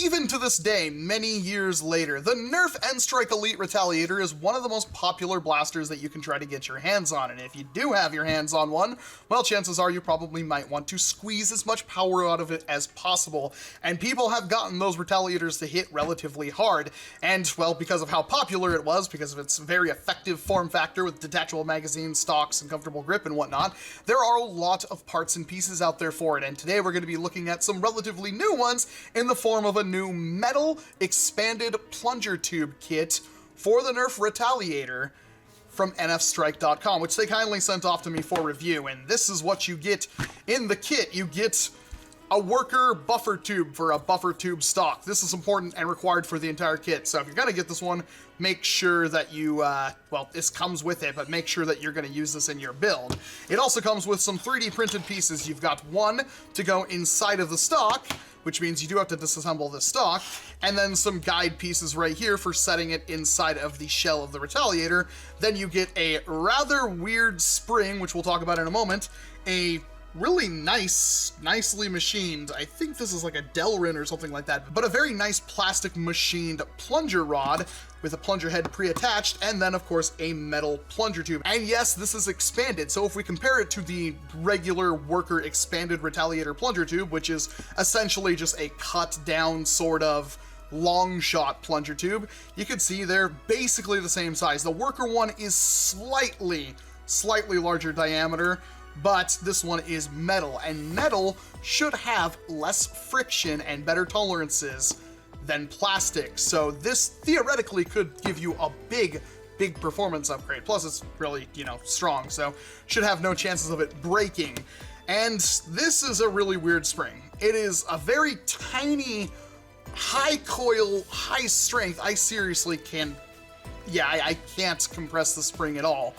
even to this day, many years later, the NERF N-Strike Elite Retaliator is one of the most popular blasters that you can try to get your hands on, and if you do have your hands on one, well, chances are you probably might want to squeeze as much power out of it as possible, and people have gotten those Retaliators to hit relatively hard, and, well, because of how popular it was, because of its very effective form factor with detachable magazines, stocks, and comfortable grip and whatnot, there are a lot of parts and pieces out there for it, and today we're going to be looking at some relatively new ones in the form of a new metal expanded plunger tube kit for the NERF Retaliator from nfstrike.com, which they kindly sent off to me for review. And this is what you get in the kit. You get a worker buffer tube for a buffer tube stock. This is important and required for the entire kit. So if you're gonna get this one, make sure that you, well, this comes with it, but make sure that you're gonna use this in your build. It also comes with some 3D printed pieces. You've got one to go inside of the stock, which means you do have to disassemble the stock, and then some guide pieces right here for setting it inside of the shell of the Retaliator. Then you get a rather weird spring, which we'll talk about in a moment, a really nicely machined, I think this is like a Delrin or something like that, but a very nice plastic machined plunger rod with a plunger head pre-attached, and then of course a metal plunger tube. And yes, this is expanded, so if we compare it to the regular worker expanded Retaliator plunger tube, which is essentially just a cut down sort of long shot plunger tube, you can see they're basically the same size. The worker one is slightly larger diameter, but this one is metal, and metal should have less friction and better tolerances than plastic. So this theoretically could give you a big performance upgrade. Plus it's really, strong, so should have no chances of it breaking. And this is a really weird spring. It is a very tiny, high coil, high strength. I seriously can't compress the spring at all.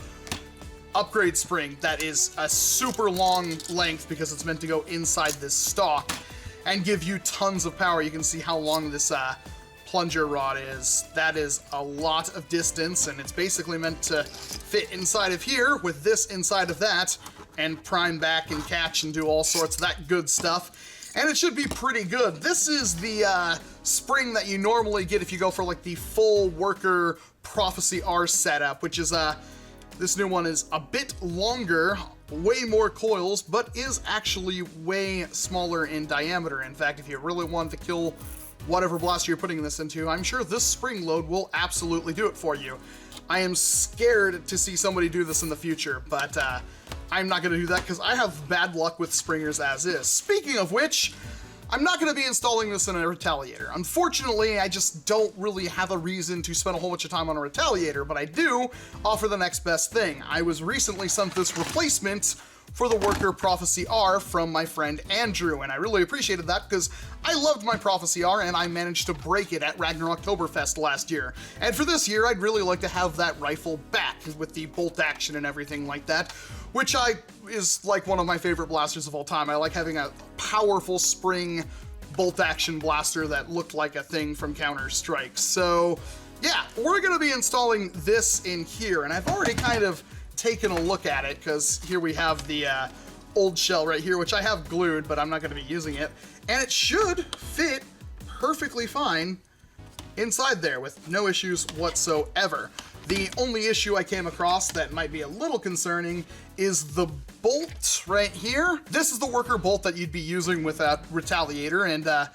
Upgrade spring that is a super long length because it's meant to go inside this stock and give you tons of power. You can see how long this plunger rod is. That is a lot of distance, and it's basically meant to fit inside of here with this inside of that and prime back and catch and do all sorts of that good stuff. And it should be pretty good. This is the spring that you normally get if you go for like the full worker Prophecy R setup, which is this new one is a bit longer, way more coils, but is actually way smaller in diameter. In fact, if you really want to kill whatever blaster you're putting this into, I'm sure this spring load will absolutely do it for you. I am scared to see somebody do this in the future, but I'm not going to do that because I have bad luck with springers as is. Speaking of which, I'm not going to be installing this in a Retaliator. Unfortunately, I just don't really have a reason to spend a whole bunch of time on a Retaliator, but I do offer the next best thing. I was recently sent this replacement for the worker Prophecy R from my friend Andrew, and I really appreciated that because I loved my Prophecy R and I managed to break it at Ragnarok Oktoberfest last year. And for this year, I'd really like to have that rifle back with the bolt action and everything like that, which is like one of my favorite blasters of all time. I like having a powerful spring bolt action blaster that looked like a thing from Counter-Strike. So yeah, we're gonna be installing this in here, and I've already kind of taken a look at it because here we have the old shell right here, which I have glued, but I'm not going to be using it, and it should fit perfectly fine inside there with no issues whatsoever. The only issue I came across that might be a little concerning is the bolt right here. This is the worker bolt that you'd be using with a Retaliator, and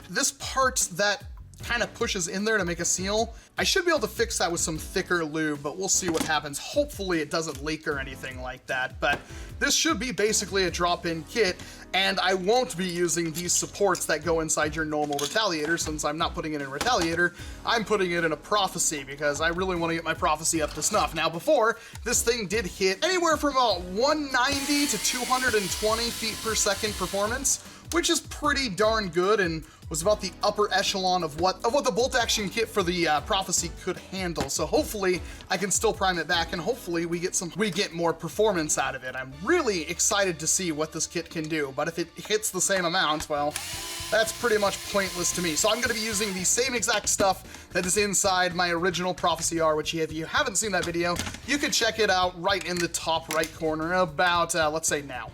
this part that kind of pushes in there to make a seal, I should be able to fix that with some thicker lube, but we'll see what happens. Hopefully it doesn't leak or anything like that, but this should be basically a drop-in kit, and I won't be using these supports that go inside your normal Retaliator. Since I'm not putting it in a Retaliator, I'm putting it in a Prophecy because I really want to get my Prophecy up to snuff. Now before, this thing did hit anywhere from about 190 to 220 feet per second performance, which is pretty darn good and was about the upper echelon of what the bolt action kit for the Prophecy could handle. So hopefully I can still prime it back, and hopefully we get more performance out of it. I'm really excited to see what this kit can do, but if it hits the same amount, well, that's pretty much pointless to me. So I'm gonna be using the same exact stuff that is inside my original Prophecy R, which if you haven't seen that video, you can check it out right in the top right corner about, let's say now.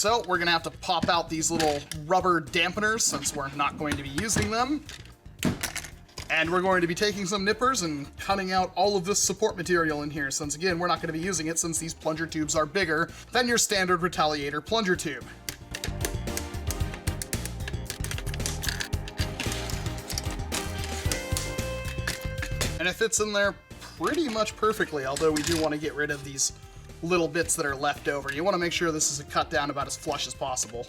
So we're gonna have to pop out these little rubber dampeners since we're not going to be using them. And we're going to be taking some nippers and cutting out all of this support material in here, since again, we're not going to be using it since these plunger tubes are bigger than your standard Retaliator plunger tube. And it fits in there pretty much perfectly, although we do want to get rid of these little bits that are left over. You want to make sure this is cut down about as flush as possible.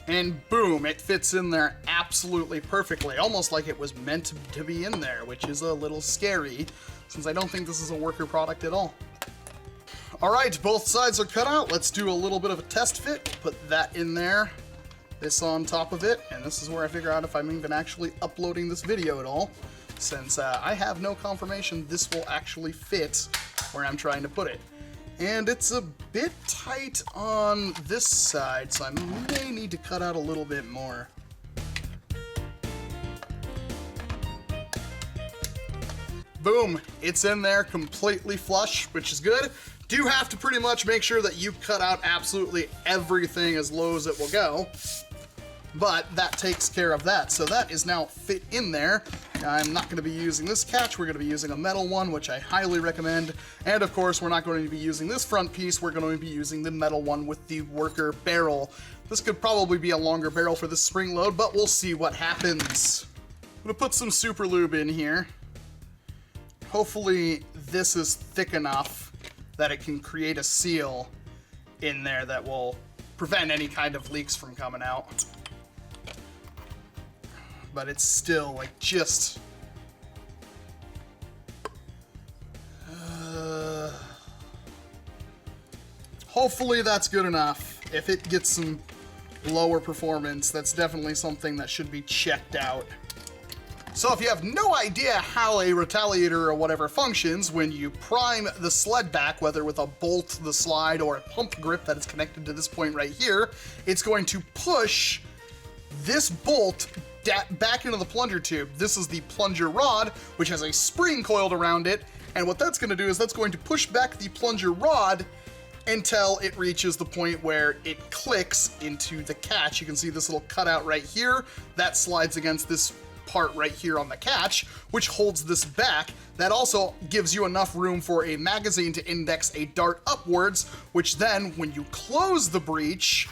And boom, it fits in there absolutely perfectly, almost like it was meant to be in there, which is a little scary, since I don't think this is a worker product at all. All right, both sides are cut out. Let's do a little bit of a test fit. Put that in there, this on top of it, and this is where I figure out if I'm even actually uploading this video at all, since I have no confirmation this will actually fit where I'm trying to put it. And it's a bit tight on this side, so I may need to cut out a little bit more. Boom, it's in there completely flush, which is good. Do have to pretty much make sure that you cut out absolutely everything as low as it will go, but that takes care of that. So that is now fit in there. I'm not going to be using this catch. We're going to be using a metal one, which I highly recommend. And of course, we're not going to be using this front piece. We're going to be using the metal one with the worker barrel. This could probably be a longer barrel for the spring load, but we'll see what happens. I'm going to put some super lube in here. Hopefully this is thick enough that it can create a seal in there that will prevent any kind of leaks from coming out. But it's still like just hopefully that's good enough. If it gets some lower performance, that's definitely something that should be checked out. So if you have no idea how a Retaliator or whatever functions, when you prime the sled back, whether with a bolt, the slide, or a pump grip that is connected to this point right here, it's going to push this bolt back into the plunger tube. This is the plunger rod, which has a spring coiled around it, and what that's going to do is that's going to push back the plunger rod until it reaches the point where it clicks into the catch. You can see this little cutout right here. That slides against this part right here on the catch, which holds this back. That also gives you enough room for a magazine to index a dart upwards, which then, when you close the breech,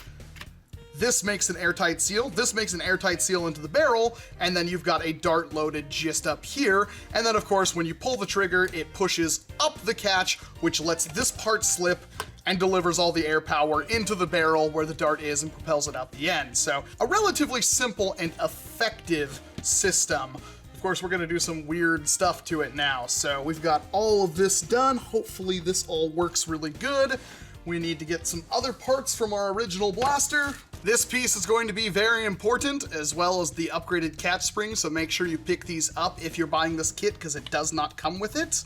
this makes an airtight seal, this makes an airtight seal into the barrel, and then you've got a dart loaded just up here. And then of course, when you pull the trigger, it pushes up the catch, which lets this part slip and delivers all the air power into the barrel where the dart is and propels it out the end. So a relatively simple and effective system. Of course, we're gonna do some weird stuff to it now. So we've got all of this done. Hopefully this all works really good. We need to get some other parts from our original blaster. This piece is going to be very important, as well as the upgraded catch spring, so make sure you pick these up if you're buying this kit, because it does not come with it.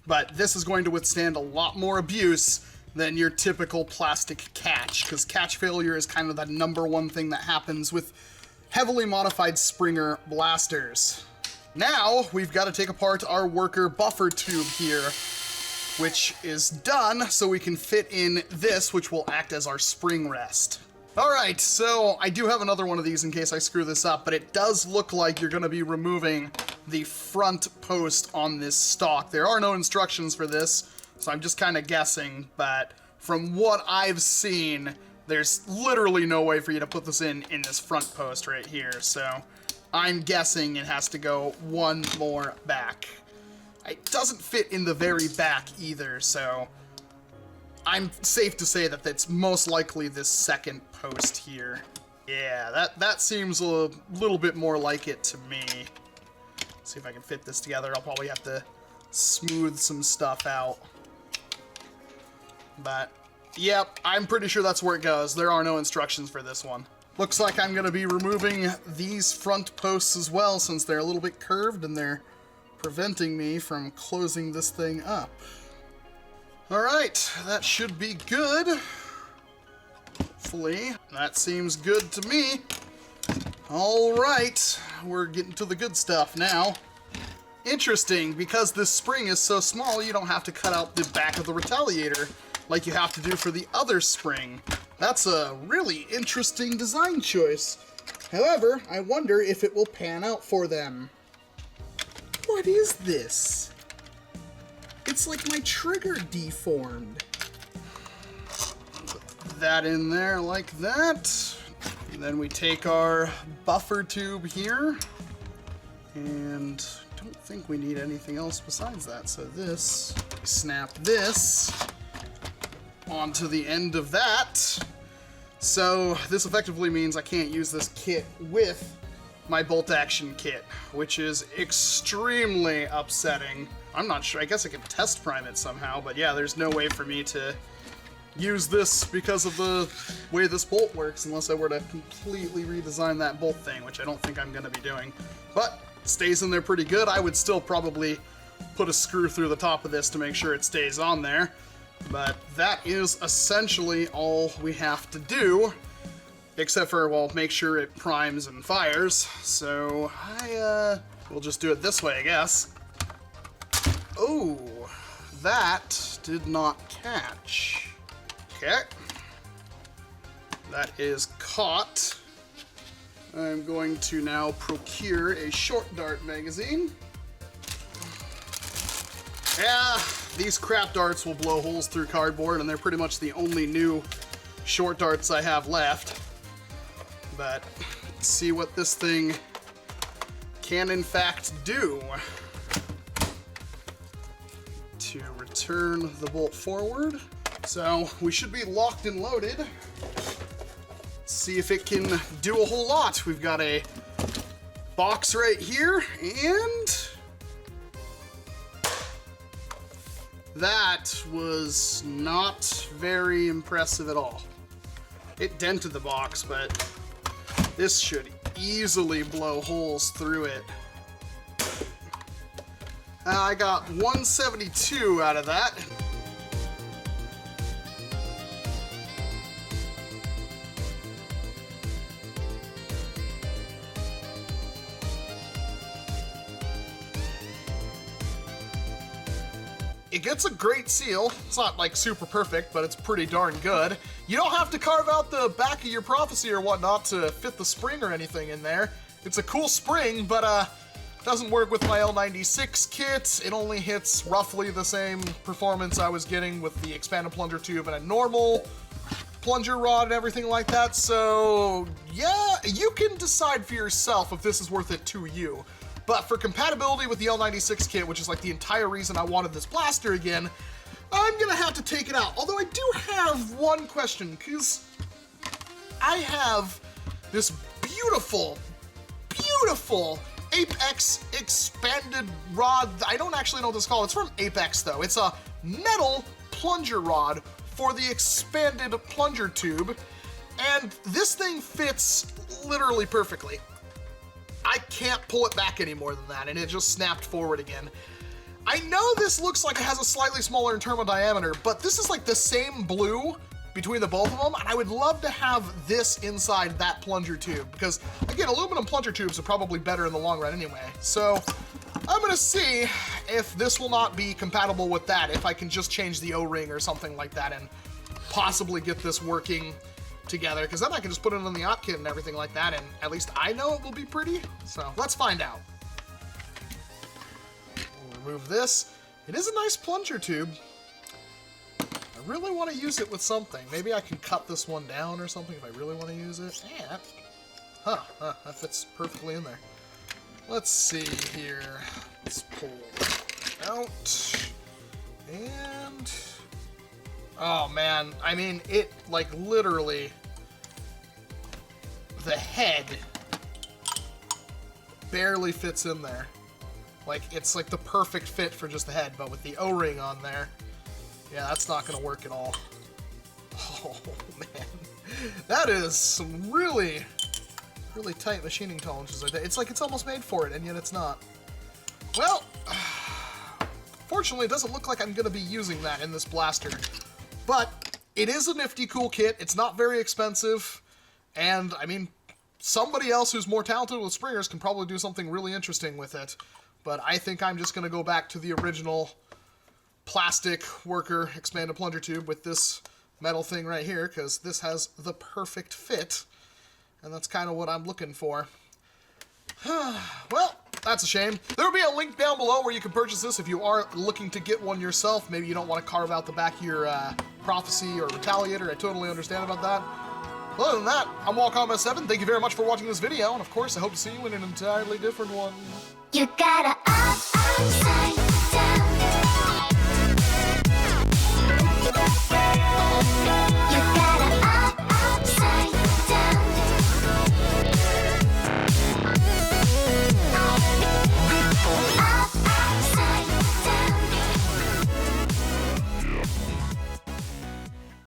But this is going to withstand a lot more abuse than your typical plastic catch, because catch failure is kind of the #1 thing that happens with heavily modified Springer blasters. Now, we've got to take apart our worker buffer tube here, which is done, so we can fit in this, which will act as our spring rest. All right, so I do have another one of these in case I screw this up, but it does look like you're gonna be removing the front post on this stock. There are no instructions for this, so I'm just kind of guessing, but from what I've seen, there's literally no way for you to put this in this front post right here, so I'm guessing it has to go one more back. It doesn't fit in the very back either, so I'm safe to say that it's most likely this second post here. Yeah, that seems a little bit more like it to me. Let's see if I can fit this together. I'll probably have to smooth some stuff out. But, yep, I'm pretty sure that's where it goes. There are no instructions for this one. Looks like I'm going to be removing these front posts as well, since they're a little bit curved and they're preventing me from closing this thing up. Alright, that should be good. Hopefully. That seems good to me. Alright, we're getting to the good stuff now. Interesting, because this spring is so small, you don't have to cut out the back of the Retaliator. like you have to do for the other spring. That's a really interesting design choice. However, I wonder if it will pan out for them. What is this? It's like my trigger deformed. Put that in there like that. And then we take our buffer tube here. And don't think we need anything else besides that. So this, snap this onto the end of that. So this effectively means I can't use this kit with my bolt action kit, which is extremely upsetting. I'm not sure, I guess I could test prime it somehow, but yeah, there's no way for me to use this because of the way this bolt works unless I were to completely redesign that bolt thing, which I don't think I'm going to be doing. But it stays in there pretty good. I would still probably put a screw through the top of this to make sure it stays on there. But that is essentially all we have to do, except for, well, make sure it primes and fires. So we'll just do it this way, I guess. Oh, that did not catch. Okay. That is caught. I'm going to now procure a short dart magazine. Yeah, these crap darts will blow holes through cardboard, and they're pretty much the only new short darts I have left. But let's see what this thing can in fact do. To return the bolt forward. So we should be locked and loaded. Let's see if it can do a whole lot. We've got a box right here, and that was not very impressive at all. It dented the box, but this should easily blow holes through it. I got 172 out of that. It gets a great seal. It's not like super perfect, but it's pretty darn good. You don't have to carve out the back of your Prophecy or whatnot to fit the spring or anything in there. It's a cool spring, but doesn't work with my L96 kit. It only hits roughly the same performance I was getting with the expanded plunger tube and a normal plunger rod and everything like that. So yeah, you can decide for yourself if this is worth it to you. But for compatibility with the L96 kit, which is like the entire reason I wanted this blaster again, I'm gonna have to take it out. Although I do have one question, because I have this beautiful, beautiful Apex expanded rod. I don't actually know what this is called. It's from Apex though. It's a metal plunger rod for the expanded plunger tube. And this thing fits literally perfectly. I can't pull it back any more than that, and it just snapped forward again. I know this looks like it has a slightly smaller internal diameter, but this is like the same blue between the both of them, and I would love to have this inside that plunger tube, because, again, aluminum plunger tubes are probably better in the long run anyway. So I'm gonna see if this will not be compatible with that, if I can just change the O-ring or something like that and possibly get this working together, because then I can just put it in the op kit and everything like that, and at least I know it will be pretty. So let's find out. We'll remove this. It is a nice plunger tube. I really want to use it with something. Maybe I can cut this one down or something if I really want to use it. Yeah. That fits perfectly in there. Let's see here. Let's pull out. And oh man, I mean, it like literally, the head barely fits in there. Like, it's like the perfect fit for just the head, but with the O-ring on there, yeah, that's not gonna work at all. Oh man, that is some really, really tight machining tolerances like that. It's like it's almost made for it, and yet it's not. Well, fortunately, it doesn't look like I'm gonna be using that in this blaster. But it is a nifty, cool kit. It's not very expensive. And, I mean, somebody else who's more talented with springers can probably do something really interesting with it. But I think I'm just going to go back to the original plastic worker expanded plunger tube with this metal thing right here, because this has the perfect fit, and that's kind of what I'm looking for. Well, that's a shame. There will be a link down below where you can purchase this if you are looking to get one yourself. Maybe you don't want to carve out the back of your Prophecy or Retaliator. I totally understand about that. Other than that, I'm Walcom S7. Thank you very much for watching this video, and of course, I hope to see you in an entirely different one. You gotta upside down.